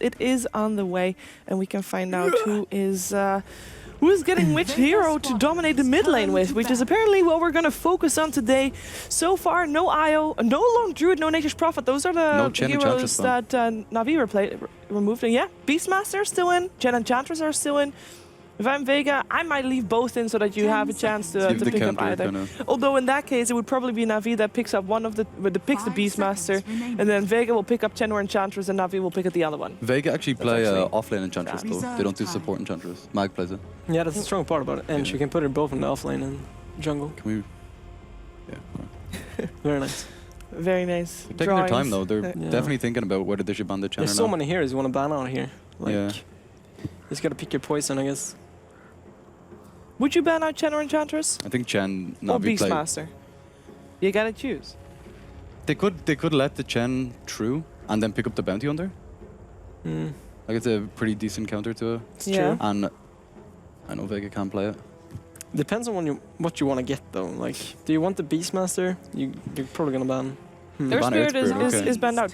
It is on the way, and we can find out who is getting which hero to dominate the mid lane with, which is apparently what we're going to focus on today. So far, no Io, no Lone Druid, no Nature's Prophet. Those are the heroes that Na'Vi removed. And yeah, Beastmaster is still in, Chen Enchantress are still in. If I'm Vega, I might leave both in so that you have a chance to pick up either. Although in that case, it would probably be Na'Vi that picks up one of the picks the Beastmaster, and then Vega will pick up Chen or Enchantress, and Na'Vi will pick up the other one. Vega actually play offlane Enchantress though. They don't do support Enchantress. Mag plays it. Yeah, that's the strong part about it. And she can put it both in the offlane and jungle. Can we? Yeah. Very nice. Very nice. They're taking their time though. They're definitely thinking about whether they should ban the Chen. There's so many heroes you want to ban out here. Like, you just gotta pick your poison, I guess. Would you ban out Chen or Enchantress? I think Chen, or Beastmaster. You gotta choose. They could let the Chen through and then pick up the bounty hunter. Like it's a pretty decent counter to it. It's true. And I know Vega can play it. Depends on what you want to get though. Like, do you want the Beastmaster? You're probably gonna ban. Their spirit is banned out.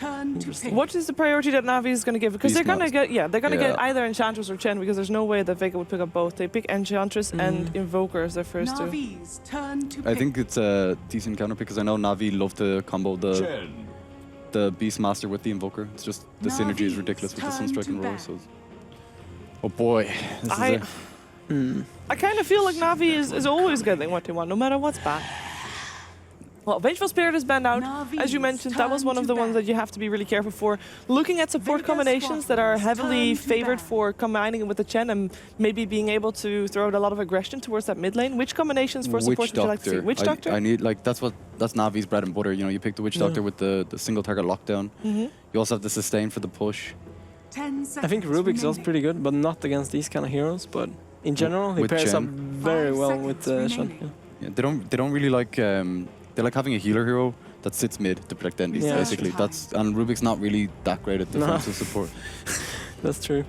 What is the priority that Na'Vi is going to give? Because they're going to get get either Enchantress or Chen, because there's no way that Vega would pick up both. They pick Enchantress and Invoker as their first two. I think it's a decent counter because I know Na'Vi love to combo the Beastmaster with the Invoker. It's just the synergy is ridiculous with the Sunstrike and Roar. So, oh boy, I kind of feel like Na'Vi is always getting what they want, no matter what's bad. Well, Vengeful Spirit is banned out. As you mentioned, that was one of the ones that you have to be really careful for. Looking at support combinations that are heavily favored for combining it with the Chen and maybe being able to throw out a lot of aggression towards that mid lane. Which combinations for support would you like to see? Witch Doctor? I need, like, that's Na'Vi's bread and butter. You know, you pick the Witch Doctor with the single target lockdown. You also have the sustain for the push. I think Rubik's also pretty good, but not against these kind of heroes. But in general, he pairs up very well with Shen. Yeah, they don't really like. They like having a healer hero that sits mid to protect enemies, basically. And Rubik's not really that great at defensive support. That's true.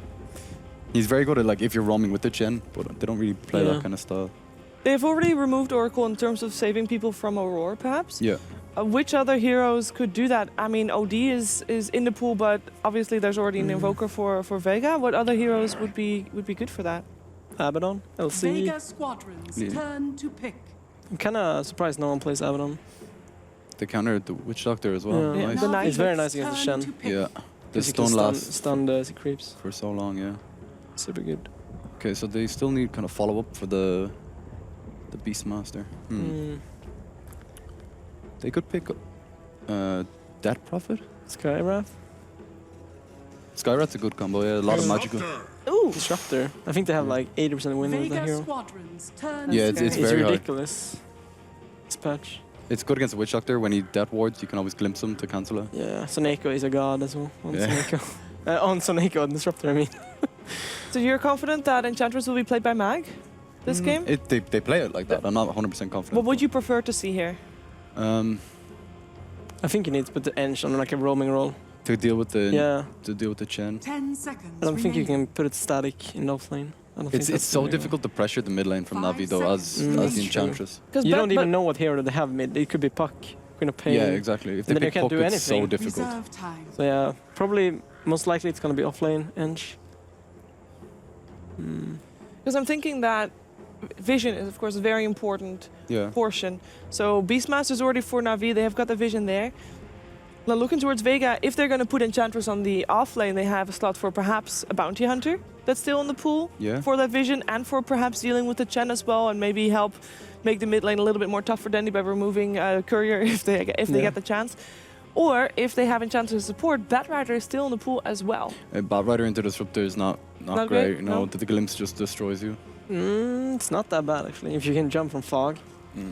He's very good at, like, if you're roaming with the Chen, but they don't really play that kind of style. They've already removed Oracle in terms of saving people from Aurora, perhaps? Yeah. Which other heroes could do that? I mean, OD is in the pool, but obviously there's already an Invoker for Vega. What other heroes would be good for that? Abaddon, LC. Vega squadrons turn to pick. I'm kind of surprised no one plays Abaddon. They countered the Witch Doctor as well. Yeah. Nice. It's very nice against the Shen. Yeah. The stun lasts stunned as it creeps. For so long, yeah. Super good. Okay, so they still need kind of follow-up for the Beastmaster. They could pick up Death Prophet? Skywrath? Skywrath's a good combo, yeah. A lot of magical. Ooh! Disruptor. I think they have like 80% winning with that hero. Yeah, it's very ridiculous. This patch. It's good against the Witch Doctor. When he death wards, you can always glimpse him to cancel it. Yeah, Soneko is a god as well. On Soneko. On Soneko and Disruptor, I mean. So you're confident that Enchantress will be played by Mag this game? They play it like that. I'm not 100% confident. What would you prefer to see here? I think you need to put the Ench on like a roaming role. To deal with the Chen. 10 seconds. I don't think you can put it static in offlane. It's so difficult to pressure the mid lane from Na'Vi though, as the Enchantress. You don't even know what hero they have mid. It could be Puck, Queen of Pain. Yeah, exactly. If they pick Puck, it's so difficult. So yeah, probably most likely it's gonna be offlane Ench. Because I'm thinking that vision is of course a very important portion. So Beastmaster's already for Na'Vi. They have got the vision there. Now looking towards Vega, if they're going to put Enchantress on the off lane, they have a slot for perhaps a Bounty Hunter that's still in the pool for that vision, and for perhaps dealing with the Chen as well, and maybe help make the mid lane a little bit more tough for Dendy by removing Courier if they get the chance. Or if they have Enchantress support, Batrider is still in the pool as well. Batrider into Disruptor is not great. No, the Glimpse just destroys you. It's not that bad actually, if you can jump from Fog.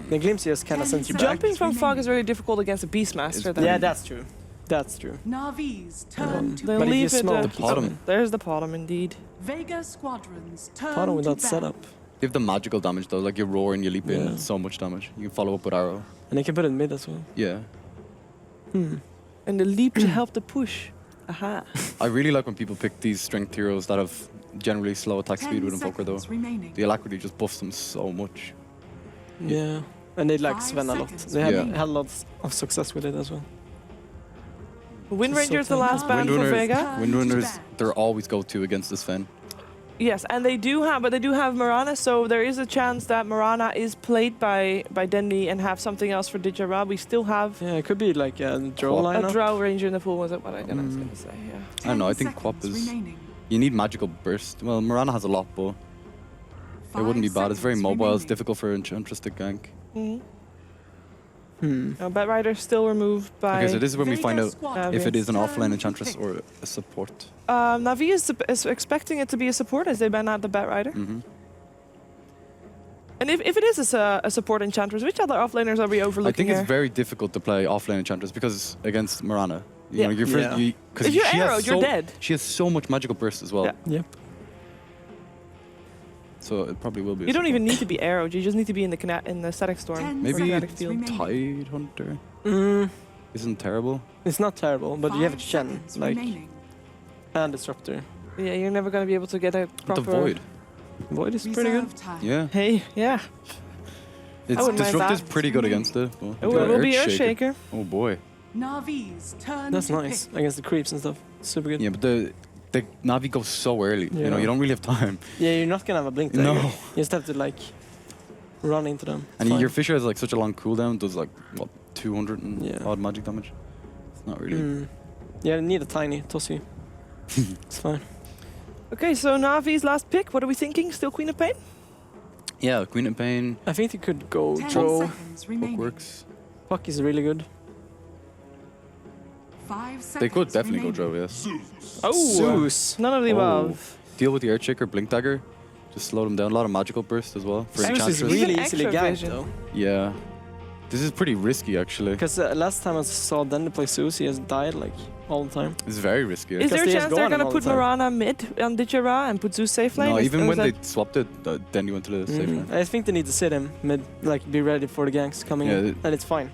The Glimpse just kind of sends you back. Jumping from Fog is really difficult against a Beastmaster. Yeah, that's true. That's true. Na'Vi's turn to they'll leave it the bottom. There's the bottom indeed. Vega squadrons turn bottom without to setup. Give them magical damage though, like you roar and you leap in, so much damage. You can follow up with arrow. And they can put it in mid as well. Yeah. And the leap to help the push. Aha. I really like when people pick these strength heroes that have generally slow attack speed with Invoker though. The alacrity just buffs them so much. Yeah. And they like Sven a lot. They had lots of success with it as well. Wind Ranger is the last ban for Vega. Windrunners, they're always go-to against this Fen. Yes, and they do have Marana, so there is a chance that Marana is played by Dendi and have something else for Dijara. We still have it could be like a draw lineup. a Drow Ranger in the pool, was it what I was going to say, yeah. I don't know, I think Quap is... You need magical burst. Well, Marana has a lot, but it wouldn't be bad. It's very mobile, it's difficult for Enchantress to gank. Bat Rider still removed by... Okay, so this is when we find out if it is an offlane Enchantress or a support. Na'Vi is expecting it to be a support as they ban out the Bat Rider. And if it is a support Enchantress, which other offlaners are we overlooking I think here? it's very difficult to play offlane Enchantress because against Marana. You know, you're first, if you're arrowed, you're dead. She has so much magical burst as well. Yeah. Yep. So it probably will be. You don't even need to be arrowed. You just need to be in the static storm. Maybe static field. Tide Hunter isn't terrible. It's not terrible, but you have a Chen, like, and Disruptor. Yeah, you're never going to be able to get a proper... The Void. Void is pretty good. Yeah. Hey, yeah. It's Disruptor's pretty good against it. Well, it will be Earthshaker. Oh boy. Navi's turn. That's nice against the creeps and stuff. Super good. Yeah, but the Navi goes so early. You know, you don't really have time. Yeah, you're not gonna have a blink dagger. No. You just have to like run into them. And your Fisher has like such a long cooldown. Does like what 200 and odd magic damage. It's not really. Yeah, you need a tiny tossy. It's fine. Okay, so Navi's last pick. What are we thinking? Still Queen of Pain? Yeah, Queen of Pain. I think they could go 10 Drow. seconds remaining. Works. Puck is really good. 5 seconds They could definitely remaining. go Drow, yes. Oh, Zeus. none of the above. Deal with the Earthshaker, Blink Dagger. Just slow them down. A lot of magical burst as well. For Zeus is Enchantress. really Even easily extra ganked vision. though. Yeah. This is pretty risky actually. Because last time I saw Dendi play Zeus, he has died like all the time. It's very risky. Is there a he has chance they're Gohan going to all put the time. Marana mid on Dijara and put Zeus safe lane? No, Is- even or when is they that- swapped it, then you went to the safe lane. I think they need to sit him mid, like be ready for the ganks coming in, and it's fine.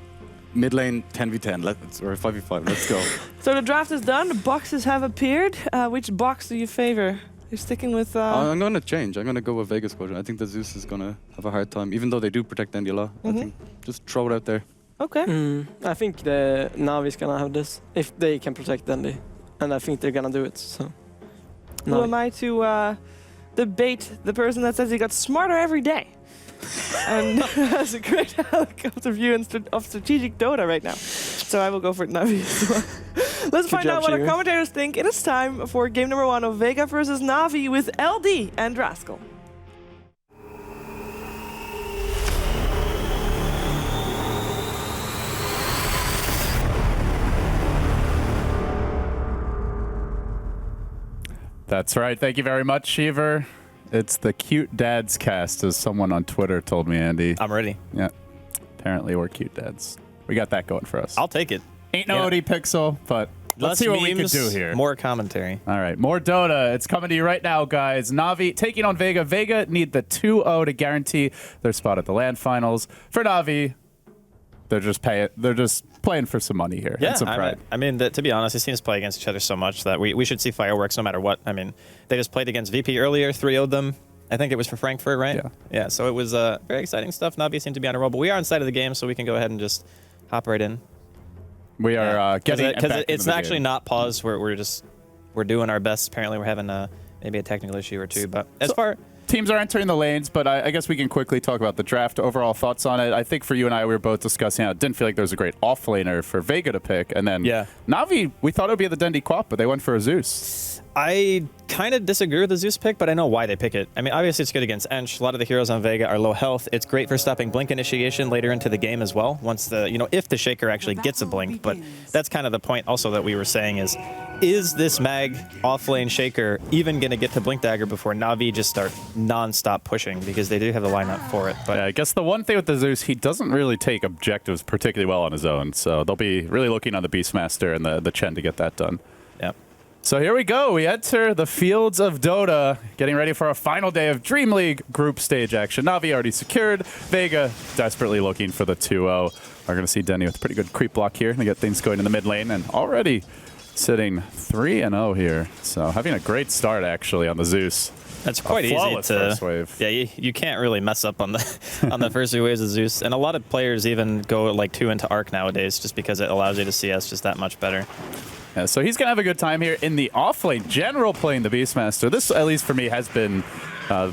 Mid lane 10v10, or 5v5, let's go. So the draft is done. The boxes have appeared. Which box do you favor? You're sticking with... I'm going to change. I'm going to go with Vega Squadron. I think the Zeus is going to have a hard time, even though they do protect Dendi a lot. I think just throw it out there. Okay. I think the Navi's gonna have this if they can protect Dendi, and I think they're gonna do it. So. Who am I to debate the person that says he got smarter every day and has a great helicopter view of strategic Dota right now? So I will go for Navi as well. Let's find out what our commentators think. It is time for game number 1 of Vega versus Navi with LD and Rascal. That's right. Thank you very much, Shiver. It's the cute dads cast, as someone on Twitter told me, Andy. I'm ready. Yeah. Apparently we're cute dads. We got that going for us. I'll take it. Ain't no OD Pixel, but let's see what we can do here. More commentary. All right, more Dota. It's coming to you right now, guys. Navi taking on Vega. Vega need the 2-0 to guarantee their spot at the LAN finals. For Navi, they're just playing for some money here. Yeah, and some pride. I mean, to be honest, these teams play against each other so much that we should see fireworks no matter what. I mean, they just played against VP earlier, 3-0'd them. I think it was for Frankfurt, right? Yeah. Yeah, so it was very exciting stuff. Navi seemed to be on a roll, but we are inside of the game, so we can go ahead and just hop right in. We are getting because it's actually not paused. We're doing our best. Apparently, we're having maybe a technical issue or two. But as far teams are entering the lanes, but I guess we can quickly talk about the draft. Overall thoughts on it. I think for you and I, we were both discussing how it didn't feel like there was a great offlaner for Vega to pick, and then Navi, we thought it would be the Dendi Quap, but they went for a Zeus. I kind of disagree with the Zeus pick, but I know why they pick it. I mean, obviously it's good against Ench. A lot of the heroes on Vega are low health. It's great for stopping blink initiation later into the game as well. Once if the Shaker actually gets a blink. But that's kind of the point also that we were saying is this mag offlane Shaker even going to get to blink dagger before Navi just start non-stop pushing, because they do have the lineup for it. But yeah, I guess the one thing with the Zeus, he doesn't really take objectives particularly well on his own. So they'll be really looking on the Beastmaster and the Chen to get that done. Yep. So here we go. We enter the fields of Dota, getting ready for our final day of DreamLeague group stage action. Navi already secured. Vega desperately looking for the 2-0. We're going to see Denny with a pretty good creep block here to get things going in the mid lane, and already sitting 3-0 here. So having a great start actually on the Zeus. That's quite easy to first wave. Yeah, you can't really mess up on the on the first few waves of Zeus, and a lot of players even go like 2 into Arc nowadays just because it allows you to CS just that much better. So he's going to have a good time here in the offlane. General playing the Beastmaster. This, at least for me, has been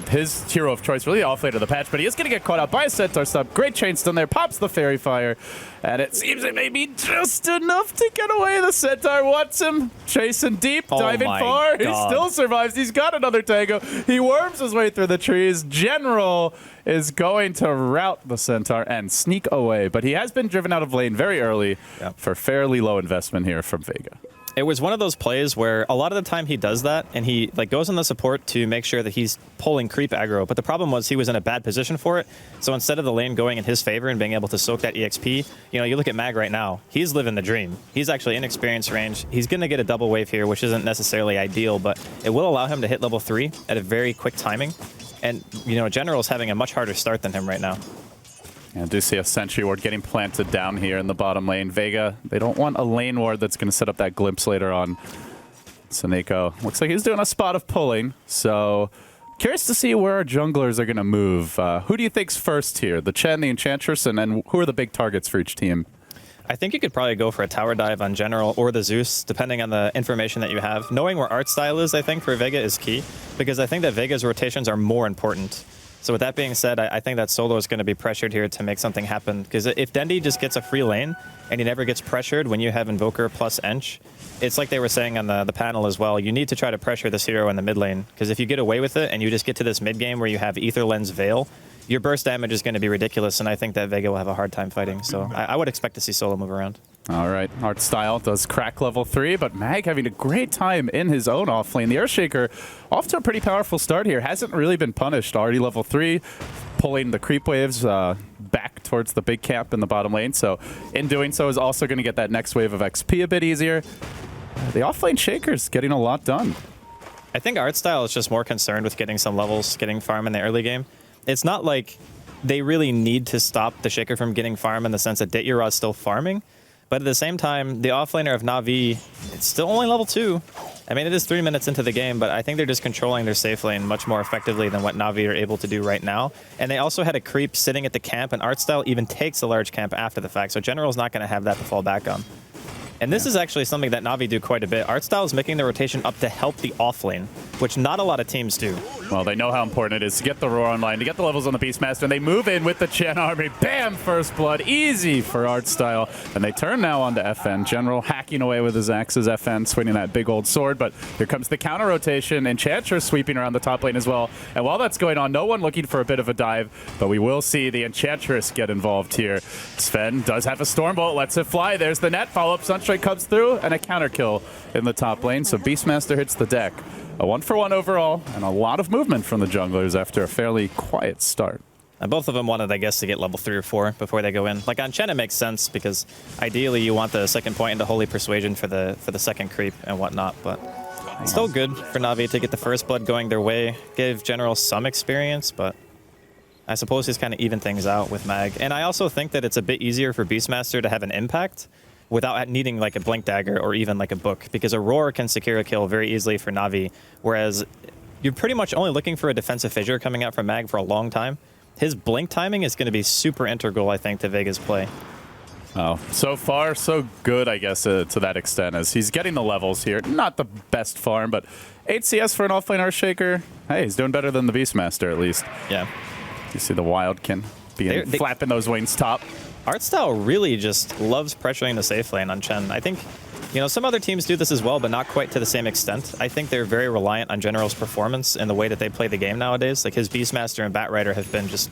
his hero of choice, really offlane of the patch, but he is going to get caught out by a Centaur stop. Great chain stun there, pops the Fairy Fire, and it seems it may be just enough to get away. The Centaur wants him, chasing deep, diving far. God. He still survives. He's got another tango. He worms his way through the trees. General is going to rout the Centaur and sneak away, but he has been driven out of lane very early for fairly low investment here from Vega. It was one of those plays where a lot of the time he does that, and he goes on the support to make sure that he's pulling creep aggro. But the problem was he was in a bad position for it. So instead of the lane going in his favor and being able to soak that EXP, you look at Mag right now. He's living the dream. He's actually in experience range. He's going to get a double wave here, which isn't necessarily ideal, but it will allow him to hit level 3 at a very quick timing. And General's having a much harder start than him right now. I do see a Sentry Ward getting planted down here in the bottom lane. Vega, they don't want a lane ward that's going to set up that glimpse later on. Seneko looks like he's doing a spot of pulling, so curious to see where our junglers are going to move. Who do you think's first here? The Chen, the Enchantress, and then who are the big targets for each team? I think you could probably go for a tower dive on General or the Zeus, depending on the information that you have. Knowing where art style is, I think, for Vega is key, because I think that Vega's rotations are more important. So with that being said, I think that Solo is going to be pressured here to make something happen. Because if Dendi just gets a free lane and he never gets pressured when you have Invoker plus Ench, it's like they were saying on the panel as well, you need to try to pressure this hero in the mid lane. Because if you get away with it and you just get to this mid game where you have Ether Lens Veil, your burst damage is going to be ridiculous, and I think that Vega will have a hard time fighting. So I would expect to see Solo move around. All right, Art Style does crack level 3, but Mag having a great time in his own offlane. The Earthshaker off to a pretty powerful start here. Hasn't really been punished. Already level 3, pulling the creep waves back towards the big camp in the bottom lane. So in doing so is also going to get that next wave of XP a bit easier. The offlane Shaker's getting a lot done. I think Art Style is just more concerned with getting some levels, getting farm in the early game. It's not like they really need to stop the Shaker from getting farm in the sense that Ditura's still farming. But at the same time, the offlaner of Na'Vi, it's still only level 2. I mean, it is 3 minutes into the game, but I think they're just controlling their safe lane much more effectively than what Na'Vi are able to do right now. And they also had a creep sitting at the camp, and Art Style even takes a large camp after the fact, so General's not going to have that to fall back on. And this is actually something that Na'Vi do quite a bit. Art Style is making the rotation up to help the offlane, which not a lot of teams do. Well, they know how important it is to get the Roar online, to get the levels on the Beastmaster, and they move in with the Chen army. Bam! First blood. Easy for Art Style. And they turn now onto FN. General hacking away with his axes. FN swinging that big old sword, but here comes the counter rotation. Enchantress sweeping around the top lane as well. And while that's going on, no one looking for a bit of a dive, but we will see the Enchantress get involved here. Sven does have a Stormbolt, lets it fly. There's the net. Follow-up Sunstrike comes through, and a counter kill in the top lane. So Beastmaster hits the deck. A 1-for-1 overall, and a lot of movement from the junglers after a fairly quiet start. And both of them wanted, I guess, to get level 3 or 4 before they go in. Like on Chen, it makes sense because ideally you want the second point into Holy Persuasion for the second creep and whatnot. But it's still good for Na'Vi to get the first blood going their way, give General some experience, but I suppose he's kind of even things out with Mag. And I also think that it's a bit easier for Beastmaster to have an impact without needing like a Blink Dagger or even like a Book, because a Roar can secure a kill very easily for Na'Vi, whereas you're pretty much only looking for a defensive fissure coming out from Mag for a long time. His Blink timing is going to be super integral, I think, to Vega's play. Oh, so far, so good, I guess, to that extent, as he's getting the levels here. Not the best farm, but 8 CS for an offlane Earthshaker. Hey, he's doing better than the Beastmaster, at least. Yeah. You see the Wildkin flapping those wings top. Art Style really just loves pressuring the safe lane on Chen. I think, some other teams do this as well, but not quite to the same extent. I think they're very reliant on General's performance and the way that they play the game nowadays. Like his Beastmaster and Batrider have been just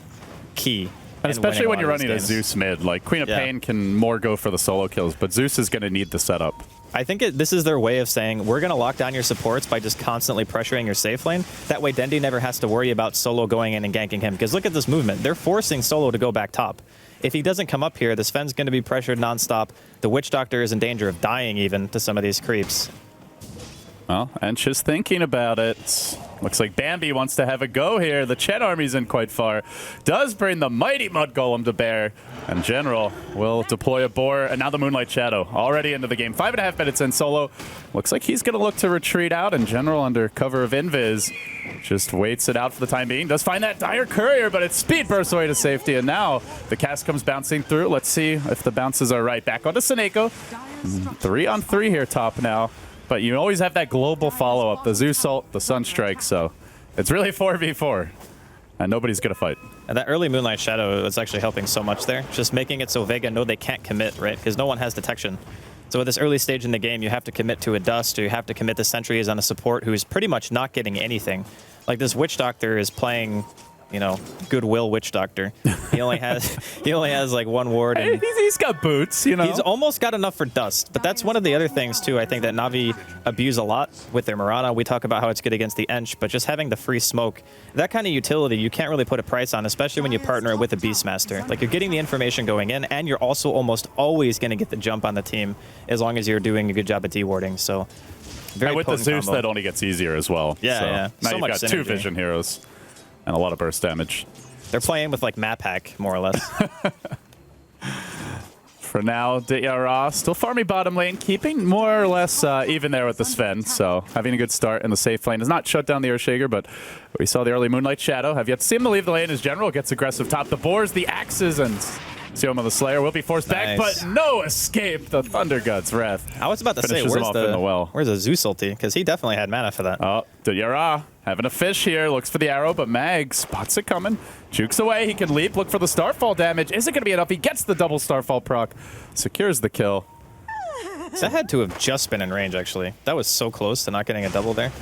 key. And especially when you're running a Zeus mid. Like Queen of Pain can more go for the solo kills, but Zeus is going to need the setup. I think this is their way of saying, we're going to lock down your supports by just constantly pressuring your safe lane. That way Dendi never has to worry about Solo going in and ganking him. Because look at this movement. They're forcing Solo to go back top. If he doesn't come up here, the Sven's going to be pressured nonstop. The Witch Doctor is in danger of dying even to some of these creeps. Well, and just thinking about it, looks like Bambi wants to have a go here. The Chen army's in quite far. Does bring the mighty Mud Golem to bear. And General will deploy a Boar, and now the Moonlight Shadow already into the game. 5.5 minutes in. Solo looks like he's going to look to retreat out, and General under cover of Invis just waits it out for the time being. Does find that Dire Courier, but it's speed bursts away to safety, and now the cast comes bouncing through. Let's see if the bounces are right. Back onto Seneko. 3-on-3 here top now. But you always have that global follow-up, the Zeus ult, the Sunstrike, so it's really 4v4. And nobody's going to fight. And that early Moonlight Shadow is actually helping so much there. Just making it so Vega know they can't commit, right? Because no one has detection. So at this early stage in the game, you have to commit to a Dust, or you have to commit to sentries on a support who's pretty much not getting anything. Like this Witch Doctor is playing, you know, Goodwill Witch Doctor. He only has like one ward. And he's got boots, you know. He's almost got enough for Dust. But that's one of the other things too. I think that Na'Vi abuse a lot with their Mirana. We talk about how it's good against the Ench, but just having the free smoke, that kind of utility, you can't really put a price on, especially when you partner it with a Beastmaster. Like you're getting the information going in, and you're also almost always going to get the jump on the team as long as you're doing a good job at dewarding. So very and with the Zeus, combo. that only gets easier as well. Yeah, so yeah. Now So you've much got synergy. 2 vision heroes and a lot of burst damage. They're playing with like map hack, more or less. For now, Ra still farming bottom lane, keeping more or less even there with the Sven. So having a good start in the safe lane. Has not shut down the Earthshaker, but we saw the early Moonlight Shadow. Have yet to see him to leave the lane as general. Gets aggressive top. The boars, the axes, and Sioma the Slayer will be forced back, Nice. but no escape. The Thunder God's Wrath. I was about to say, Finishes him where's off in the well. where's the Zeus ulti? Because he definitely had mana for that. Oh, Ra having a fish here. Looks for the arrow, but Mag spots it coming. Jukes away. He can leap. Look for the Starfall damage. Is it going to be enough? He gets the double Starfall proc. Secures the kill. So that had to have just been in range, actually. That was so close to not getting a double there.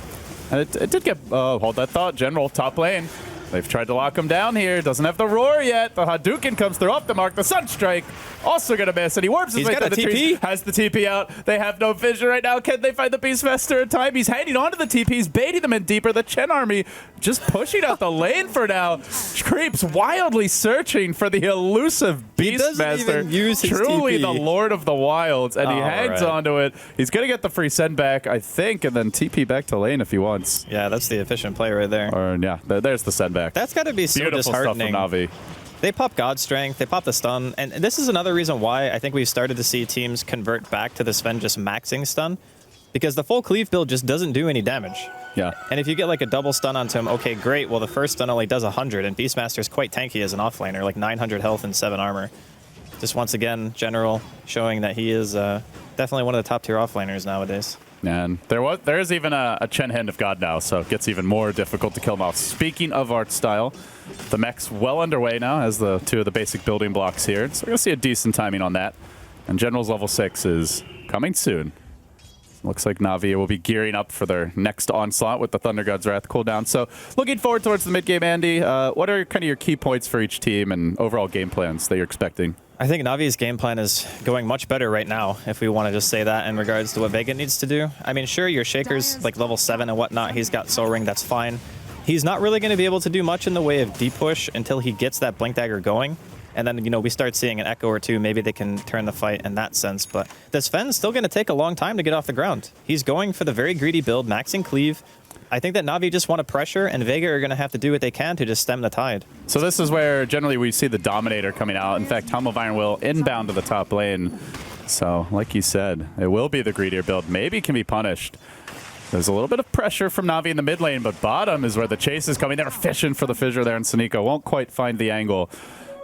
And it did get... hold that thought. General, top lane. They've tried to lock him down here. Doesn't have the roar yet. The Hadouken comes through off the mark. The Sunstrike also going to miss. And he warps his He's way got through a the trees. TP. Has the TP out. They have no vision right now. Can they find the Beastmaster in time? He's hanging onto the TPs, baiting them in deeper. The Chen army just pushing out the lane for now. Creeps wildly searching for the elusive He doesn't Beastmaster. even use his Truly TP. the Lord of the Wilds. And he All hangs right. onto it. He's going to get the free send back, I think, and then TP back to lane if he wants. Yeah, that's the efficient play right there. Or, yeah, there's the send back. That's got to be so Beautiful stuff from disheartening. Na'Vi. They pop God Strength, they pop the stun, and this is another reason why I think we've started to see teams convert back to the Sven just maxing stun, because the full cleave build just doesn't do any damage. Yeah. And if you get like a double stun onto him, okay, great. Well, the first stun only does 100, and Beastmaster's quite tanky as an offlaner, like 900 health and 7 armor. Just once again, General showing that he is definitely one of the top tier offlaners nowadays. And there is even a Chen Hand of God now, so it gets even more difficult to kill him off. Speaking of art style, the mech's well underway now as the 2 of the basic building blocks here. So we're going to see a decent timing on that. And General's level 6 is coming soon. Looks like Na'Vi will be gearing up for their next onslaught with the Thunder God's Wrath cooldown. So looking forward towards the mid-game, Andy. What are kind of your key points for each team and overall game plans that you're expecting? I think Navi's game plan is going much better right now, if we want to just say that in regards to what Vega needs to do. I mean, sure, your Shaker's like level 7 and whatnot. He's got Soul Ring, that's fine. He's not really going to be able to do much in the way of deep push until he gets that Blink Dagger going. And then, you know, we start seeing an Echo or two. Maybe they can turn the fight in that sense. But this Sven's still going to take a long time to get off the ground. He's going for the very greedy build, maxing cleave. I think that Na'Vi just want to pressure, and Vega are going to have to do what they can to just stem the tide. So this is where generally we see the Dominator coming out. In fact, Helm of Iron will inbound to the top lane. So, like you said, it will be the greedier build. Maybe can be punished. There's a little bit of pressure from Na'Vi in the mid lane, but bottom is where the chase is coming. They're fishing for the fissure there, and Saneko won't quite find the angle.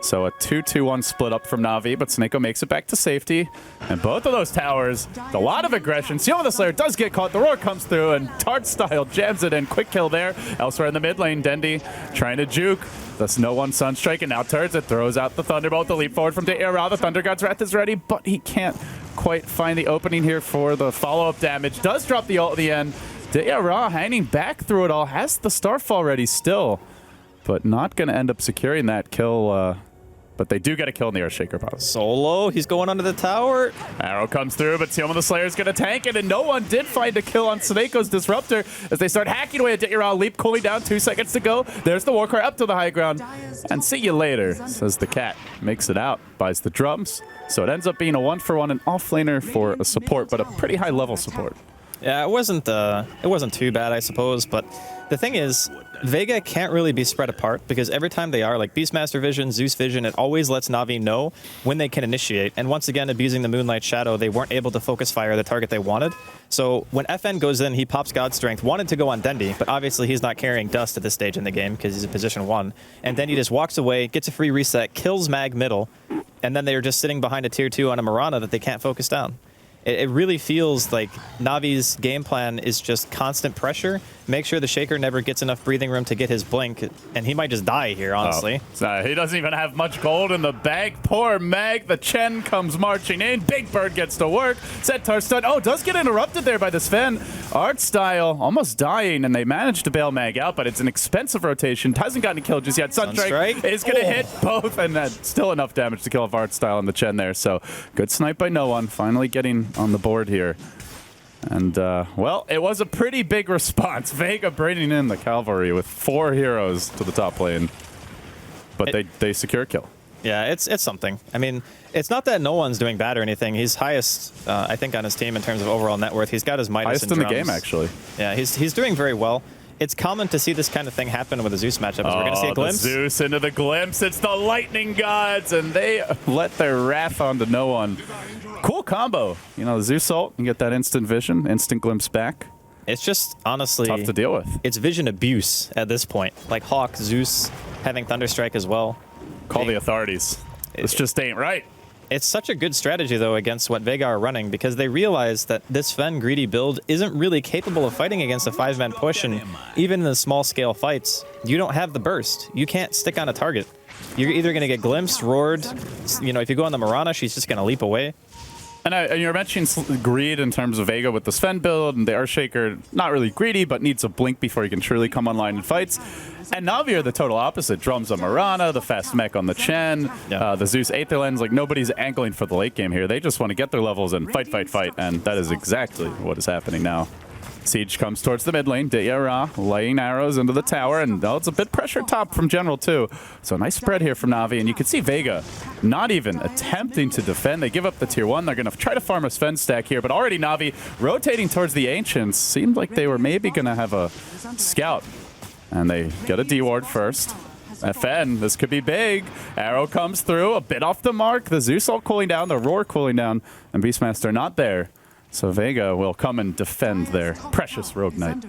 So a 2-2-1 split up from Na'Vi, but Saneko makes it back to safety. And both of those towers, a lot of aggression. Sioma the Slayer does get caught. The roar comes through, and Tart Style jams it in. Quick kill there. Elsewhere in the mid lane, Dendi trying to juke. That's no one Sunstrike, and now turns it, throws out the Thunderbolt. The leap forward from Ra. The Thunder God's Wrath is ready, but he can't quite find the opening here for the follow-up damage. Does drop the ult at the end. Ra hanging back through it all. Has the Starfall ready still, but not going to end up securing that kill. But they do get a kill in the Earthshaker pop. Solo, he's going under the tower. Arrow comes through, but Sioma the Slayer is going to tank it, and no one did find a kill on Saneko's Disruptor as they start hacking away at Ra. Leap cooling down, 2 seconds to go. There's the Warcry up to the high ground. And see you later, says the cat. Makes it out, buys the drums. So it ends up being a 1-for-1 and offlaner for a support, but a pretty high level support. Yeah, it wasn't too bad, I suppose, but the thing is, Vega can't really be spread apart because every time they are, like Beastmaster Vision, Zeus Vision, it always lets Na'Vi know when they can initiate. And once again, abusing the Moonlight Shadow, they weren't able to focus fire the target they wanted. So when FN goes in, he pops God Strength, wanted to go on Dendi, but obviously he's not carrying Dust at this stage in the game because he's in position 1. And then he just walks away, gets a free reset, kills Mag middle, and then they're just sitting behind a tier 2 on a Mirana that they can't focus down. It really feels like Navi's game plan is just constant pressure. Make sure the Shaker never gets enough breathing room to get his blink, and he might just die here, honestly. Oh, he doesn't even have much gold in the bag. Poor Meg. The Chen comes marching in. Big Bird gets to work. Centaur stun. Oh, does get interrupted there by the Sven. Art Style almost dying, and they managed to bail Meg out, but it's an expensive rotation. Hasn't gotten a kill just yet. Sunstrike is going to hit both, and that's still enough damage to kill off Art Style and the Chen there. So good snipe by no one. Finally getting on the board here. And, well, it was a pretty big response. Vega bringing in the cavalry with 4 heroes to the top lane. But they secure a kill. Yeah, it's something. I mean, it's not that no one's doing bad or anything. He's highest, I think, on his team in terms of overall net worth. He's got his Midas highest in in the drums. game, actually. Yeah, he's doing very well. It's common to see this kind of thing happen with a Zeus matchup. We're going to see a glimpse. The Zeus into the glimpse. It's the lightning gods, and they let their wrath onto no one. Cool combo. You know, the Zeus ult, you get that instant vision, instant glimpse back. It's just, honestly, Tough to deal with. It's vision abuse at this point. Like Hawk, Zeus, having Thunderstrike as well. Call the authorities. This just ain't right. It's such a good strategy, though, against what Vega are running, because they realize that this Sven greedy build isn't really capable of fighting against a 5-man push, and even in the small-scale fights, you don't have the burst. You can't stick on a target. You're either going to get glimpsed, roared. You know, if you go on the Mirana, she's just going to leap away. And you're mentioning greed in terms of Vega with the Sven build, and the Earthshaker, not really greedy, but needs a blink before he can truly come online in fights. And Navi are the total opposite. Drums on Mirana, the fast mech on the Chen, the Zeus Aether Lens. Like, nobody's angling for the late game here. They just want to get their levels and fight, fight, fight. And that is exactly what is happening now. Siege comes towards the mid lane. Ra laying arrows into the tower, and it's a bit pressure top from General too. So nice spread here from Navi, and you can see Vega not even attempting to defend. They give up the tier 1. They're going to try to farm a Sven stack here, but already Navi rotating towards the Ancients. Seemed like they were maybe going to have a scout, and they get a D-ward first. FN, this could be big. Arrow comes through, a bit off the mark. The Zeus ult cooling down, the Roar cooling down, and Beastmaster not there. So Vega will come and defend their precious Rogue Knight.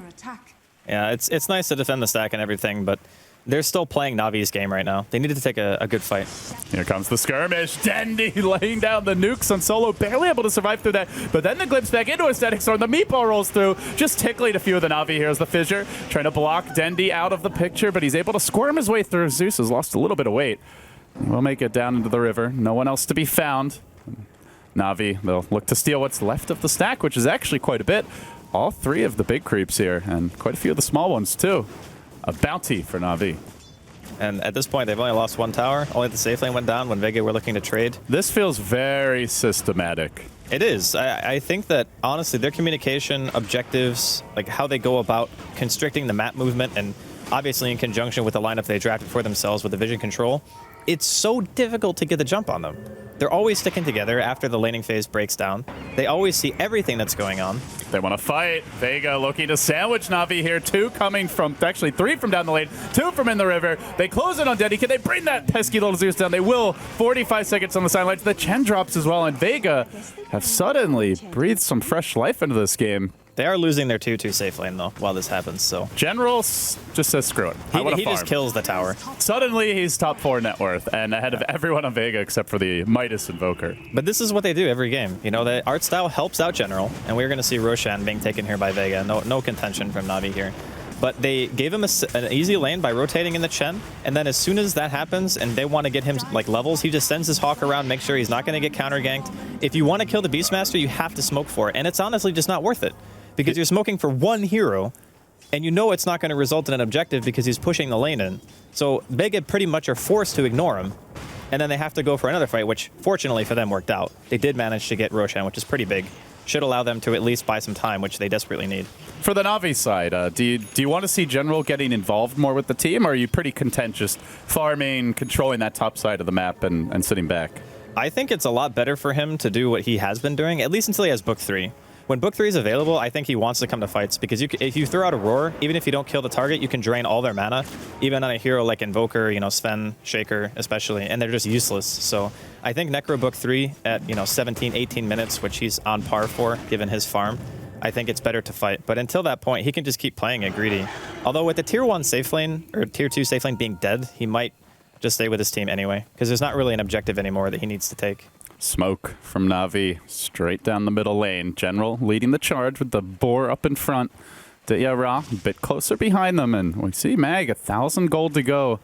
Yeah, it's nice to defend the stack and everything, but they're still playing Navi's game right now. They needed to take a good fight. Here comes the skirmish. Dendy laying down the nukes on solo, barely able to survive through that. But then the glimpse back into a static storm. The meatball rolls through, just tickling a few of the Navi heroes. The Fissure trying to block Dendy out of the picture, but he's able to squirm his way through. Zeus has lost a little bit of weight. We'll make it down into the river. No one else to be found. Navi, they'll look to steal what's left of the stack, which is actually quite a bit. All 3 of the big creeps here, and quite a few of the small ones, too. A bounty for Navi. And at this point, they've only lost 1 tower. Only the safe lane went down when Vega were looking to trade. This feels very systematic. It is. I think that, honestly, their communication, objectives, like how they go about constricting the map movement, and obviously in conjunction with the lineup they drafted for themselves with the vision control, it's so difficult to get the jump on them. They're always sticking together after the laning phase breaks down. They always see everything that's going on. They want to fight. Vega looking to sandwich Navi here. 2 coming from, actually 3 from down the lane, 2 from in the river. They close it on Dendy. Can they bring that pesky little Zeus down? They will. 45 seconds on the sidelines. The Chen drops as well, and Vega have suddenly breathed some fresh life into this game. They are losing their 2-2 safe lane, though, while this happens, so... General just says screw it. He just kills the tower. Suddenly, he's top 4 net worth and ahead of everyone on Vega except for the Midas Invoker. But this is what they do every game. You know, the art style helps out General, and we're going to see Roshan being taken here by Vega. No contention from Navi here. But they gave him an easy lane by rotating in the Chen, and then as soon as that happens and they want to get him like levels, he just sends his Hawk around, make sure he's not going to get counter-ganked. If you want to kill the Beastmaster, you have to smoke for it, and it's honestly just not worth it. Because you're smoking for 1 hero, and you know it's not going to result in an objective because he's pushing the lane in. So Vega pretty much are forced to ignore him, and then they have to go for another fight, which fortunately for them worked out. They did manage to get Roshan, which is pretty big. Should allow them to at least buy some time, which they desperately need. For the Navi side, do you want to see General getting involved more with the team, or are you pretty content just farming, controlling that top side of the map, and sitting back? I think it's a lot better for him to do what he has been doing, at least until he has Book 3. When Book 3 is available, I think he wants to come to fights, because if you throw out a Roar, even if you don't kill the target, you can drain all their mana, even on a hero like Invoker, you know, Sven, Shaker especially, and they're just useless. So I think Necro Book 3 at, 17, 18 minutes, which he's on par for, given his farm, I think it's better to fight. But until that point, he can just keep playing it greedy. Although with the Tier 1 safe lane, or Tier 2 safe lane being dead, he might just stay with his team anyway, because there's not really an objective anymore that he needs to take. Smoke from Na'Vi straight down the middle lane. General leading the charge with the boar up in front. Ra a bit closer behind them, and we see Mag 1,000 gold to go.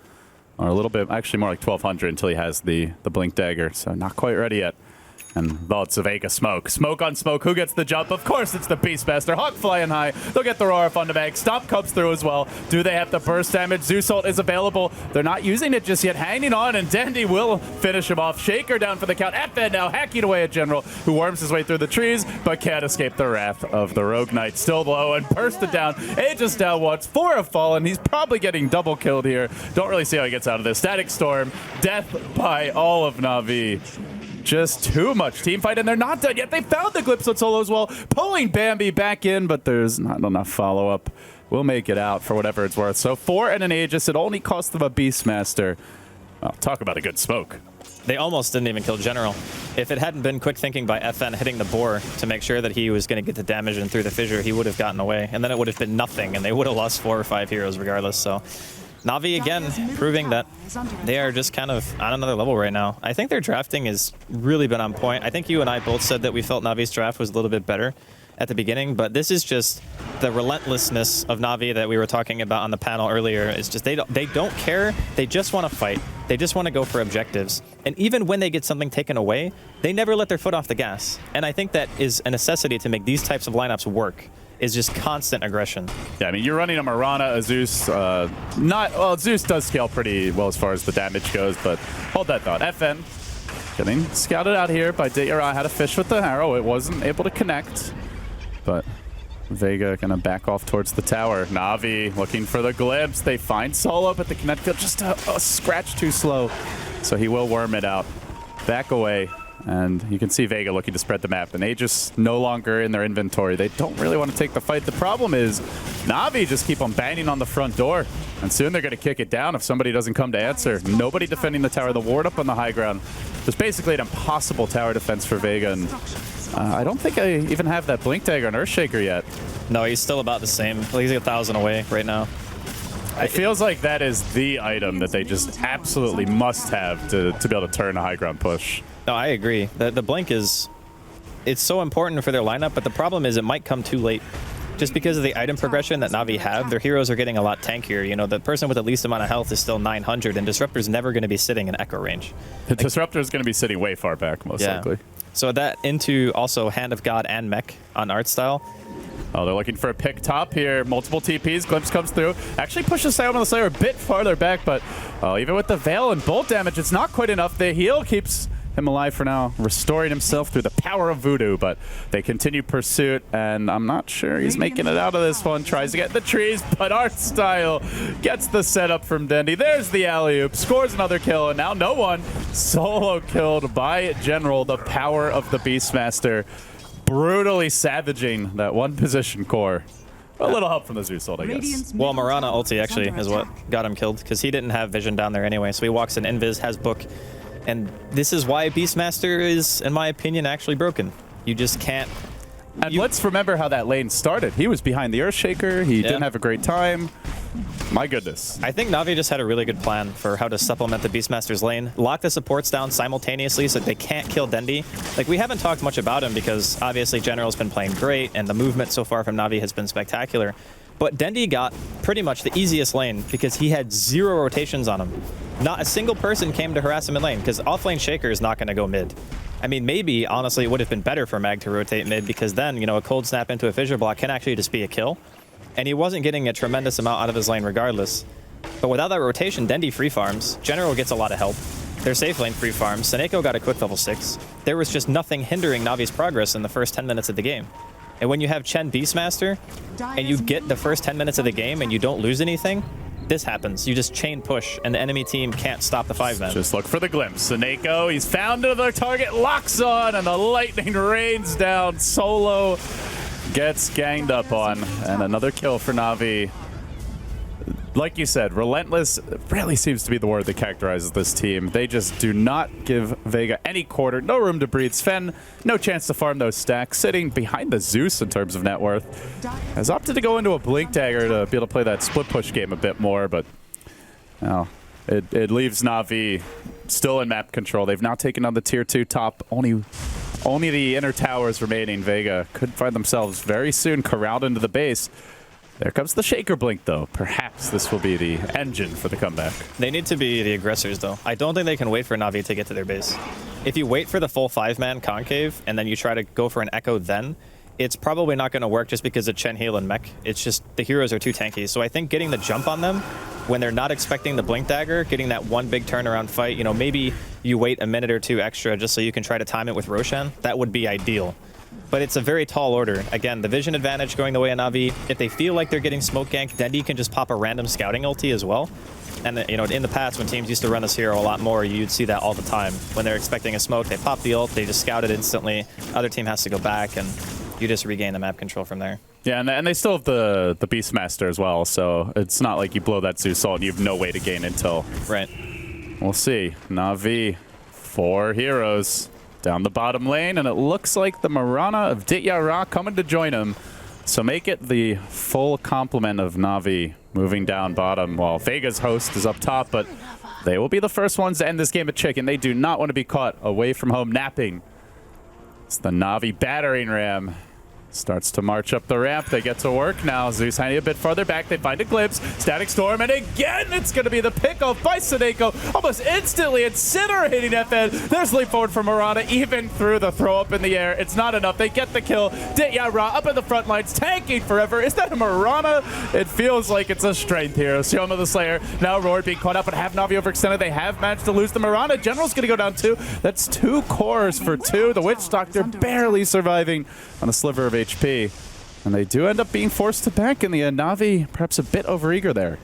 Or a little bit, actually more like 1,200 until he has the Blink Dagger, so not quite ready yet. And lots of Vega smoke. Smoke on smoke. Who gets the jump? Of course it's the Beastmaster. Hawk flying high. They'll get the roar up onto Mag. Stomp comes through as well. Do they have the burst damage? Zeus ult is available. They're not using it just yet. Hanging on, and Dendy will finish him off. Shaker down for the count. FN now hacking away at General, who worms his way through the trees, but can't escape the wrath of the Rogue Knight. Still low and bursted down. Aegis down once. 4 have fallen. He's probably getting double killed here. Don't really see how he gets out of this. Static Storm. Death by all of Na'Vi. Just too much team fight, and they're not done yet. They found the Glipstone solo as well, pulling Bambi back in, but there's not enough follow-up. We'll make it out for whatever it's worth. So 4 and an Aegis. It only cost them a Beastmaster. Well, talk about a good smoke. They almost didn't even kill General. If it hadn't been quick thinking by FN hitting the boar to make sure that he was going to get the damage in through the fissure, he would have gotten away, and then it would have been nothing, and they would have lost 4 or 5 heroes regardless. So Na'Vi again proving that they are just kind of on another level right now. I think their drafting has really been on point. I think you and I both said that we felt Na'Vi's draft was a little bit better at the beginning, but this is just the relentlessness of Na'Vi that we were talking about on the panel earlier. It's just they don't care. They just want to fight. They just want to go for objectives. And even when they get something taken away, they never let their foot off the gas. And I think that is a necessity to make these types of lineups work. Is just constant aggression. Yeah, I mean, you're running a Mirana, a Zeus. Zeus does scale pretty well as far as the damage goes, but hold that thought. FN getting scouted out here by Ra. Had a fish with the arrow. It wasn't able to connect, but Vega gonna back off towards the tower. Na'Vi looking for the glimpse. They find Solo, but the connect field just a scratch too slow, so he will worm it out. Back away. And you can see Vega looking to spread the map, and Aegis no longer in their inventory. They don't really want to take the fight. The problem is Na'Vi just keep on banging on the front door, and soon they're going to kick it down if somebody doesn't come to answer. Nobody defending the tower. The ward up on the high ground. There's basically an impossible tower defense for Vega, and I don't think I even have that Blink Dagger on Earthshaker yet. No, he's still about the same. He's like 1,000 away right now. It feels like that is the item that they just absolutely must have to be able to turn a high ground push. No, I agree. The blink it's so important for their lineup, but the problem is it might come too late. Just because of the item progression that Na'Vi have, their heroes are getting a lot tankier. You know, the person with the least amount of health is still 900, and Disruptor's never going to be sitting in echo range. The Disruptor's going to be sitting way far back, most likely. So that into also Hand of God and Mech on art style. Oh, they're looking for a pick top here. Multiple TPs. Glimpse comes through. Actually pushes Sound on the Slayer a bit farther back, but even with the Veil and bolt damage, it's not quite enough. The heal keeps him alive for now, restoring himself through the power of voodoo, but they continue pursuit, and I'm not sure he's making it out of this one. Tries to get in the trees, but art style gets the setup from Dendy. There's the alley-oop, scores another kill, and now no one. Solo killed by General, the power of the Beastmaster, brutally savaging that one position core. A little help from the Zeus ult, I guess. Well, Mirana ulti actually is what got him killed, because he didn't have vision down there anyway, so he walks in invis, has book. And this is why Beastmaster is, in my opinion, actually broken. You just can't... And let's remember how that lane started. He was behind the Earthshaker. He didn't have a great time. My goodness. I think Na'Vi just had a really good plan for how to supplement the Beastmaster's lane. Lock the supports down simultaneously so that they can't kill Dendy. Like, we haven't talked much about him because obviously General's been playing great and the movement so far from Na'Vi has been spectacular. But Dendy got pretty much the easiest lane because he had 0 rotations on him. Not a single person came to harass him in lane because offlane Shaker is not going to go mid. I mean, maybe, honestly, it would have been better for Mag to rotate mid because then, you know, a cold snap into a fissure block can actually just be a kill. And he wasn't getting a tremendous amount out of his lane regardless. But without that rotation, Dendy free farms. General gets a lot of help. Their safe lane free farms. Seneko got a quick level 6. There was just nothing hindering Navi's progress in the first 10 minutes of the game. And when you have Chen Beastmaster, and you get the first 10 minutes of the game and you don't lose anything, this happens. You just chain push, and the enemy team can't stop the 5-man. Just look for the glimpse. Seneko, he's found another target, locks on, and the lightning rains down. Solo gets ganged up on, and another kill for Na'Vi. Like you said, relentless really seems to be the word that characterizes this team. They just do not give Vega any quarter, no room to breathe. Sven, no chance to farm those stacks, sitting behind the Zeus in terms of net worth. Has opted to go into a Blink Dagger to be able to play that split push game a bit more, but well, it leaves Na'Vi still in map control. They've now taken on the tier 2 top. Only the inner towers remaining. Vega could find themselves very soon corralled into the base. There comes the Shaker Blink, though. Perhaps this will be the engine for the comeback. They need to be the aggressors, though. I don't think they can wait for Na'Vi to get to their base. If you wait for the full 5-man concave and then you try to go for an echo then, it's probably not going to work just because of Chen, Heal, and Mech. It's just the heroes are too tanky. So I think getting the jump on them when they're not expecting the Blink Dagger, getting that one big turnaround fight, you know, maybe you wait a minute or two extra just so you can try to time it with Roshan. That would be ideal. But it's a very tall order. Again, the vision advantage going the way of Na'Vi. If they feel like they're getting smoke ganked, Dendi can just pop a random scouting ulti as well. And you know, in the past, when teams used to run this hero a lot more, you'd see that all the time. When they're expecting a smoke, they pop the ult, they just scout it instantly. Other team has to go back, and you just regain the map control from there. Yeah, and they still have the Beastmaster as well, so it's not like you blow that Zeus ult and you have no way to gain intel. Right. We'll see. Na'Vi, 4 heroes down the bottom lane, and it looks like the Mirana of Ditya Ra coming to join him. So make it the full complement of Na'Vi moving down bottom, while Vega's host is up top, but they will be the first ones to end this game of chicken. They do not want to be caught away from home napping. It's the Na'Vi battering ram. Starts to march up the ramp. They get to work now. Zeus hiding a bit farther back. They find a glimpse. Static Storm, and again, it's going to be the pick-off by Sadeko. Almost instantly incinerating FN. There's leap forward from Mirana, even through the throw-up in the air. It's not enough. They get the kill. Ditya Ra up in the front lines, tanking forever. Is that a Mirana? It feels like it's a strength hero. Sioma the Slayer now Roared being caught up, but have Na'Vi overextended. They have managed to lose the Mirana. General's going to go down 2. That's 2 cores for 2. The Witch Doctor barely surviving on a sliver of HP. And they do end up being forced to back in the end. Na'Vi perhaps a bit overeager there.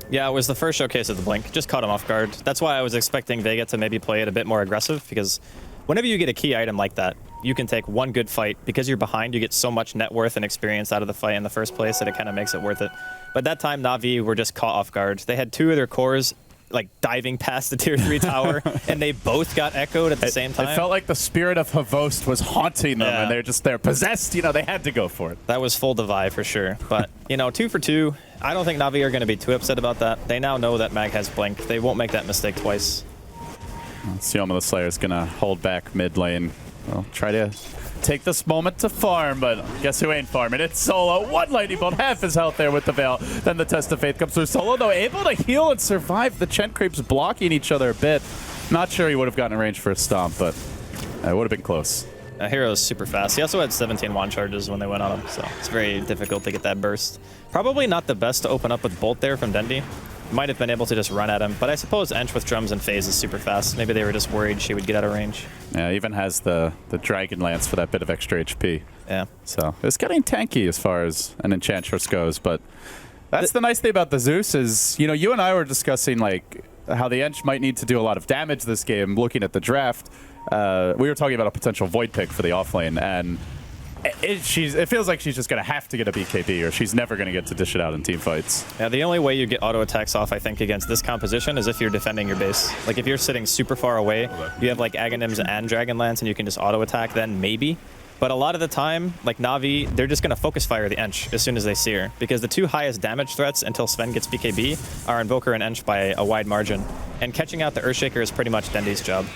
Yeah, it was the first showcase of the Blink. Just caught him off guard. That's why I was expecting Vega to maybe play it a bit more aggressive, because whenever you get a key item like that, you can take one good fight. Because you're behind, you get so much net worth and experience out of the fight in the first place that it kind of makes it worth it. But that time, Na'Vi were just caught off guard. They had 2 of their cores like diving past the tier 3 tower, and they both got echoed at the same time. It felt like the spirit of Havost was haunting them, and they're possessed. You know, they had to go for it. That was full Divide for sure. But, you know, 2 for 2. I don't think Na'Vi are going to be too upset about that. They now know that Mag has Blink. They won't make that mistake twice. Sioma the Slayer is going to hold back mid lane. Well, try to take this moment to farm, but guess who ain't farming? It's Solo. 1 lightning bolt, half his health there with the Veil. Then the Test of Faith comes through. Solo, though, able to heal and survive. The Chen creeps blocking each other a bit. Not sure he would have gotten a range for a stomp, but it would have been close. Hero is super fast. He also had 17 wand charges when they went on him, so it's very difficult to get that burst. Probably not the best to open up with Bolt there from Dendi. Might have been able to just run at him, but I suppose Ench with drums and phase is super fast. Maybe they were just worried she would get out of range. Yeah, even has the Dragon Lance for that bit of extra HP. Yeah. So it's getting tanky as far as an Enchantress goes, but that's the nice thing about the Zeus is, you know, you and I were discussing like how the Ench might need to do a lot of damage this game, looking at the draft. We were talking about a potential Void pick for the offlane, and it feels like she's just going to have to get a BKB, or she's never going to get to dish it out in team fights. Yeah, the only way you get auto attacks off, I think, against this composition is if you're defending your base. Like, if you're sitting super far away, you have, like, Aghanims and Dragonlance, and you can just auto attack, then maybe. But a lot of the time, like Na'Vi, they're just going to focus fire the Ench as soon as they see her. Because the 2 highest damage threats until Sven gets BKB are Invoker and Ench by a wide margin. And catching out the Earthshaker is pretty much Dendi's job.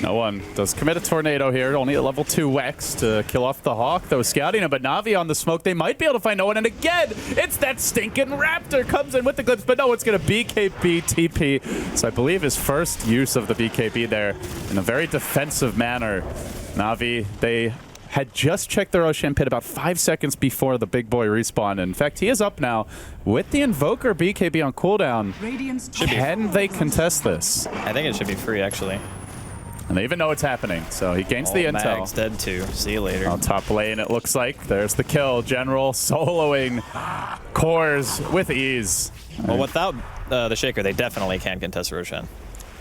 No one does commit a Tornado here. Only a level 2 Wex to kill off the Hawk, though scouting him. But Na'Vi on the smoke, they might be able to find no one. And again, it's that stinking Raptor comes in with the glimpse. But no, it's going to BKB TP. So I believe his first use of the BKB there in a very defensive manner. Na'Vi, they had just checked their Ocean Pit about 5 seconds before the big boy respawn. In fact, he is up now with the Invoker BKB on cooldown. Can they contest this? I think it should be free, actually. And they even know it's happening, so he gains the intel. Mag's dead too. See you later. On top lane, it looks like. There's the kill. General soloing cores with ease. Well, without the Shaker, they definitely can contest Roshan.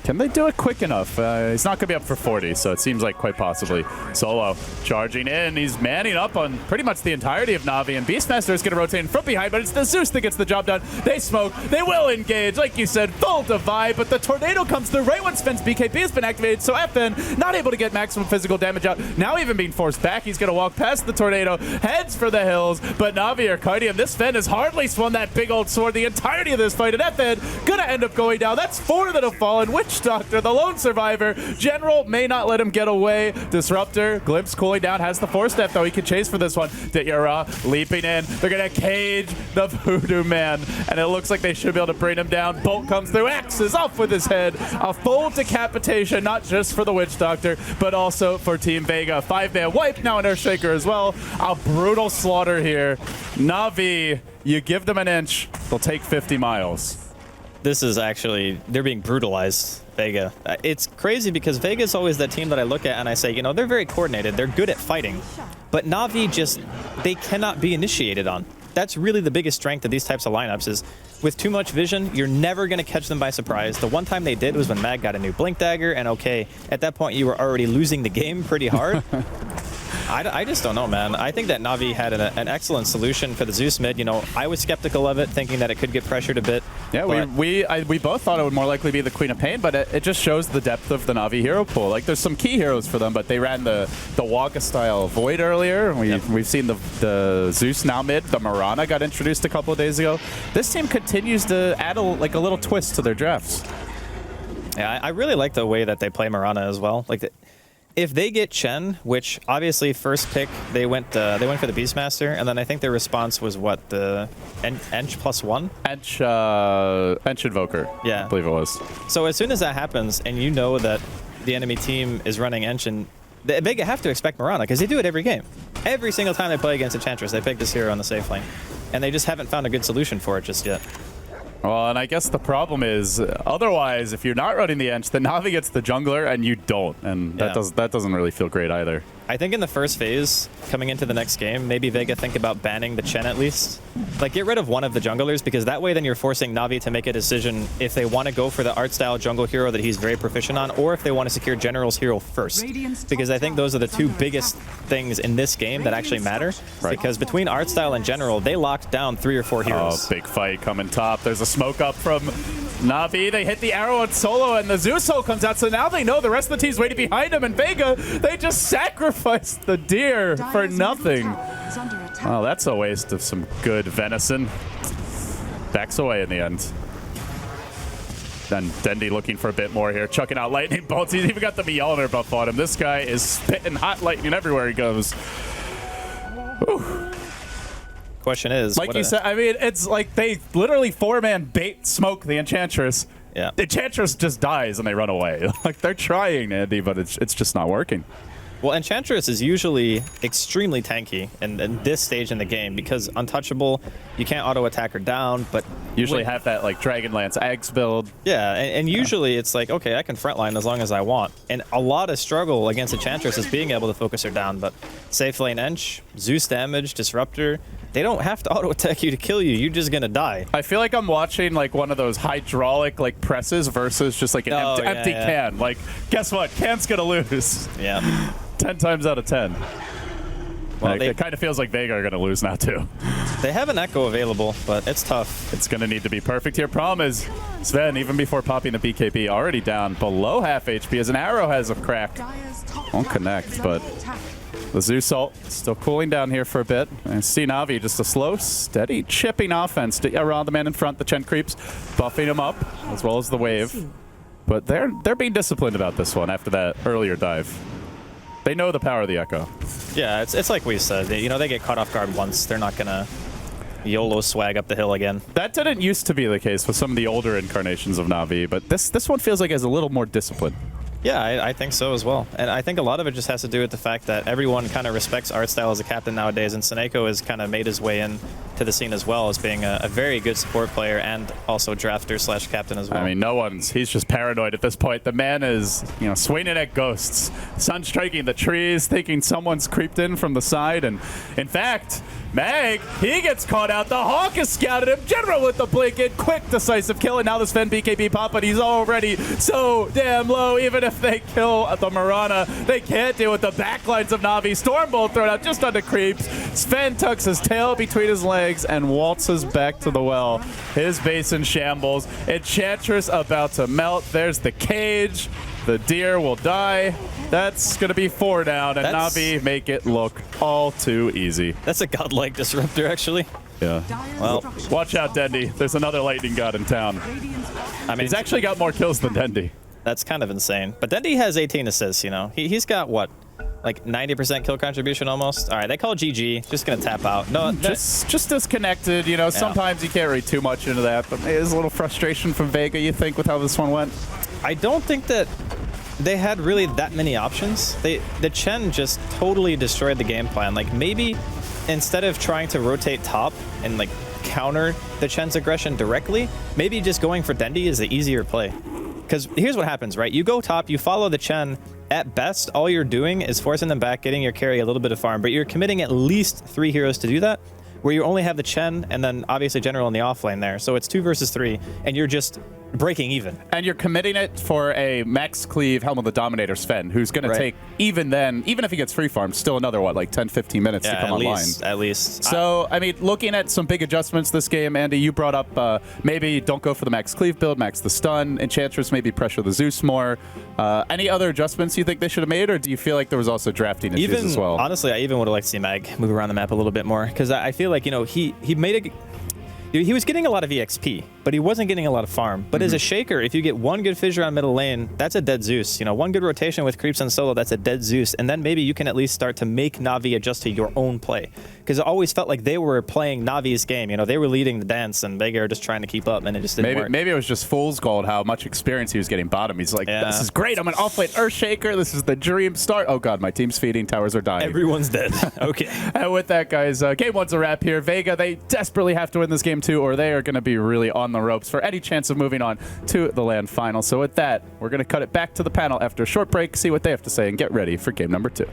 Can they do it quick enough? He's not going to be up for 40, so it seems like quite possibly. Solo charging in. He's manning up on pretty much the entirety of Na'Vi, and Beastmaster is going to rotate in from behind, but it's the Zeus that gets the job done. They smoke. They will engage. Like you said, full divide, but the tornado comes through right when Sven's BKB has been activated, so FN not able to get maximum physical damage out. Now even being forced back, he's going to walk past the tornado, heads for the hills, but Na'Vi are kiting him. This Sven has hardly swung that big old sword the entirety of this fight, and FN going to end up going down. That's 4 that have fallen. Witch Doctor, the lone survivor. General may not let him get away. Disruptor, Glimpse cooling down, has the 4-step though. He can chase for this one. Dayura leaping in. They're going to cage the Voodoo Man, and it looks like they should be able to bring him down. Bolt comes through. X is off with his head. A full decapitation, not just for the Witch Doctor, but also for Team Vega. 5-man wipe, now an Earthshaker as well. A brutal slaughter here. Na'Vi, you give them an inch, they'll take 50 miles. This is actually, they're being brutalized, Vega. It's crazy because Vega is always that team that I look at and I say, you know, they're very coordinated, they're good at fighting, but Na'Vi just, they cannot be initiated on. That's really the biggest strength of these types of lineups is with too much vision, you're never going to catch them by surprise. The one time they did was when Mag got a new Blink Dagger, and okay, at that point you were already losing the game pretty hard. I just don't know, man. I think that Na'Vi had an excellent solution for the Zeus mid. You know, I was skeptical of it, thinking that it could get pressured a bit. Yeah, we both thought it would more likely be the Queen of Pain, but it just shows the depth of the Na'Vi hero pool. Like, there's some key heroes for them, but they ran the Waka-style Void earlier. We've seen the Zeus now mid. The Mirana got introduced a couple of days ago. This team continues to add a little twist to their drafts. Yeah, I really like the way that they play Mirana as well. Like, if they get Chen, which obviously first pick they went for the Beastmaster, and then I think their response was what, the Ench +1? Ench Invoker. Yeah, I believe it was. So as soon as that happens, and you know that the enemy team is running Ench, and they have to expect Mirana because they do it every game. Every single time they play against Enchantress, they pick this hero on the safe lane, and they just haven't found a good solution for it just yet. Well, and I guess the problem is, otherwise, if you're not running the Ench, then Na'Vi gets the jungler and you don't, and that doesn't really feel great either. I think in the first phase, coming into the next game, maybe Vega think about banning the Chen at least. Like, get rid of one of the junglers, because that way then you're forcing Na'Vi to make a decision if they want to go for the art style jungle hero that he's very proficient on, or if they want to secure General's hero first. Because I think those are the two biggest things in this game that actually matter. Right. Because between art style and General, they locked down 3 or 4 heroes. Oh, big fight coming top. There's a smoke up from Na'Vi. They hit the arrow on Solo, and the Zeus Soul comes out, so now they know the rest of the team's waiting behind him, and Vega, they just sacrificed the deer for nothing. Oh, that's a waste of some good venison. Backs away in the end. Then Dendi looking for a bit more here, chucking out lightning bolts. He's even got the Mjolnir buff on him. This guy is spitting hot lightning everywhere he goes. Whew. Question is, like you said, I mean, it's like they literally 4-man bait smoke the Enchantress. Yeah. The Enchantress just dies and they run away. Like, they're trying, Andy, but it's just not working. Well, Enchantress is usually extremely tanky in this stage in the game because untouchable, you can't auto-attack her down, but usually have that, like, Dragonlance Eggs build. Yeah, and usually it's like, okay, I can frontline as long as I want. And a lot of struggle against Enchantress is being able to focus her down, but safe lane Ench, Zeus damage, Disruptor, they don't have to auto-attack you to kill you. You're just going to die. I feel like I'm watching, like, one of those hydraulic, like, presses versus just, like, an empty can. Like, guess what? Can's going to lose. Yeah. 10 times out of 10. Well, like, it kind of feels like Vega are going to lose now, too. They have an Echo available, but it's tough. It's going to need to be perfect here. Problem is, Sven, even before popping the BKB, already down below half HP as an arrow has a crack. Won't connect, but the Zeus ult still cooling down here for a bit. And see Na'Vi, just a slow, steady, chipping offense around the man in front. The Chen creeps, buffing him up, as well as the wave. But they're being disciplined about this one after that earlier dive. They know the power of the Echo. Yeah, it's like we said. They get caught off guard once. They're not going to YOLO swag up the hill again. That didn't used to be the case with some of the older incarnations of Na'Vi, but this one feels like it has a little more discipline. Yeah, I think so as well. And I think a lot of it just has to do with the fact that everyone kind of respects art style as a captain nowadays, and Seneko has kind of made his way in to the scene as well as being a very good support player and also drafter / captain as well. I mean, he's just paranoid at this point. The man is, swinging at ghosts, sun striking the trees, thinking someone's creeped in from the side, and in fact, Meg, he gets caught out. The Hawk has scouted him. General with the blink in. Quick, decisive kill. And now this Fen BKB pop, but he's already so damn low. Even if they kill the Mirana, they can't deal with the backlines of Na'Vi. Stormbolt thrown out just onto creeps. Sven tucks his tail between his legs and waltzes back to the well. His base in shambles. Enchantress about to melt. There's the cage. The deer will die. That's going to be 4 down, and Na'Vi make it look all too easy. That's a godlike disruptor, actually. Yeah. Well, watch out, Dendi. There's another lightning god in town. I mean, he's actually got more kills than Dendi. That's kind of insane. But Dendi has 18 assists, you know. He's got, what, like 90% kill contribution almost? All right, they call GG. Just going to tap out. No, just disconnected, you know. Yeah. Sometimes you can't read too much into that, but there's a little frustration from Vega, you think, with how this one went? I don't think that they had really that many options. The Chen just totally destroyed the game plan. Like, maybe instead of trying to rotate top and like counter the Chen's aggression directly, maybe just going for Dendi is the easier play. Because here's what happens, right? You go top, you follow the Chen. At best, all you're doing is forcing them back, getting your carry a little bit of farm, but you're committing at least 3 heroes to do that, where you only have the Chen and then obviously General in the offlane there. So it's 2 versus 3, and you're just breaking even. And you're committing it for a max cleave Helm of the Dominator Sven, who's going to take, even then, even if he gets free farm, still another, what, like 10, 15 minutes to come online. At least. So, I mean, looking at some big adjustments this game, Andy, you brought up maybe don't go for the max cleave build, max the stun, Enchantress maybe pressure the Zeus more. Any other adjustments you think they should have made, or do you feel like there was also drafting issues as well? Honestly, I even would have liked to see Mag move around the map a little bit more, because I feel like, you know, he made a... He was getting a lot of EXP, but he wasn't getting a lot of farm. But as a Shaker, if you get one good fissure on middle lane, that's a dead Zeus. You know, one good rotation with creeps and solo, that's a dead Zeus. And then maybe you can at least start to make Na'Vi adjust to your own play. Because it always felt like they were playing Navi's game. You know, they were leading the dance, and Vega are just trying to keep up, and it just didn't work. Maybe it was just fool's gold how much experience he was getting bottom. He's like, this is great. I'm an offlane Earthshaker. This is the dream start. Oh, God, my team's feeding. Towers are dying. Everyone's dead. Okay. And with that, guys, game one's a wrap here. Vega, they desperately have to win this game, too, or they are going to be really on the ropes for any chance of moving on to the LAN final. So with that, we're going to cut it back to the panel after a short break, see what they have to say, and get ready for game number 2.